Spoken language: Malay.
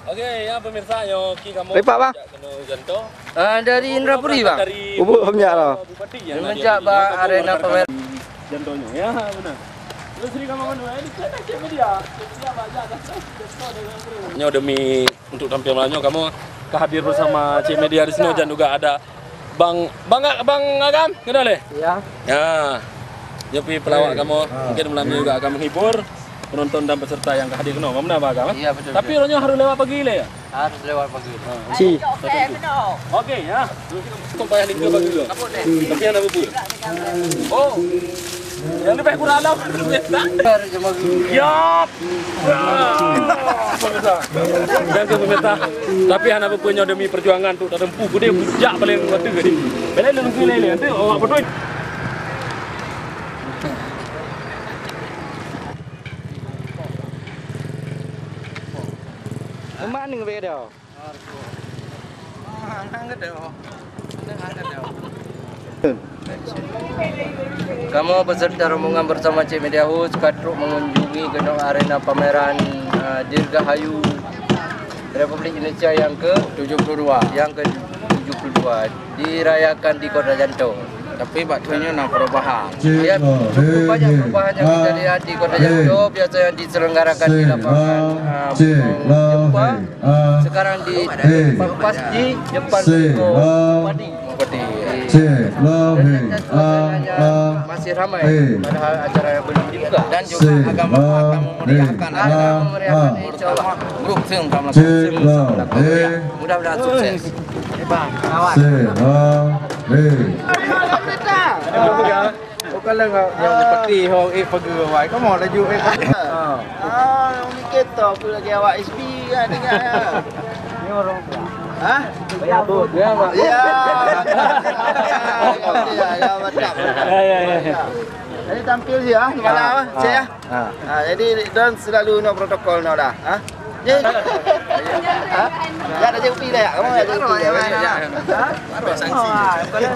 Oke ya pemirsa, Yoki kamu Lepak bang? kena janto. Dari Indrapuri bang. Dari Bubuk hamnya lah. Bupati yang Semenjak bang arena pameran. Jantonya ya benar. Terus Sri kamu mana? Ini kan cek media. Media banyak dah. Nyo demi untuk tampilannya kamu kehadir bersama Cik Media di sini dan juga ada Bang Agam, kenal le? Ya. Ya. Jadi pelawak kamu mungkin malam ini juga akan menghibur penonton dan peserta yang hadir kena. Mana Bang Agam? Iya betul. Tapi orangnya harus lewat pagi le ya? Harus lewat pagi. Si. Oke ya. Kok payah nih bagi dulu. Tapi yang apa pun? Oh. Yang lebih kurang lah. Yap. Pemirsa. Dan pemirsa. Tapi anak punya demi perjuangan untuk tempuh dia bujak paling waktu ni. Bila lu nunggu lele nanti awak betul. Mana ni dia? Kamu beserta rombongan bersama Cik Media Host Katruk mengunjungi gedung arena pameran Dirgahayu Republik Indonesia yang ke-72 dirayakan di Kota Jantung. Tapi waktunya nak perubahan. Ya, cukup banyak perubahan yang kita lihat di Kota Jantung. Biasa yang diselenggarakan di lapangan Jepang. Sekarang di pas di depan Bupati. Masih ramai padahal acara yang belum dibuka dan juga agama akan memeriahkan insyaallah grup film kamu mudah-mudahan sukses. Bang, kawan. Kalau yang seperti hong pergi awak, kamu ada juga. Mikir tu aku lagi awak SB kan dengar. Ni orang. Hah? Ya tu. Ya, Pak. Ya. Ya, mantap. Ya. Jadi tampil je ah malam ah, cik ah. Jadi dan selalu no protokol no dah. Ha? Jadi. Ha? Ya ada JUP dah. Kamu ada JUP. Ya. Ha? Baru sanksi. Kalau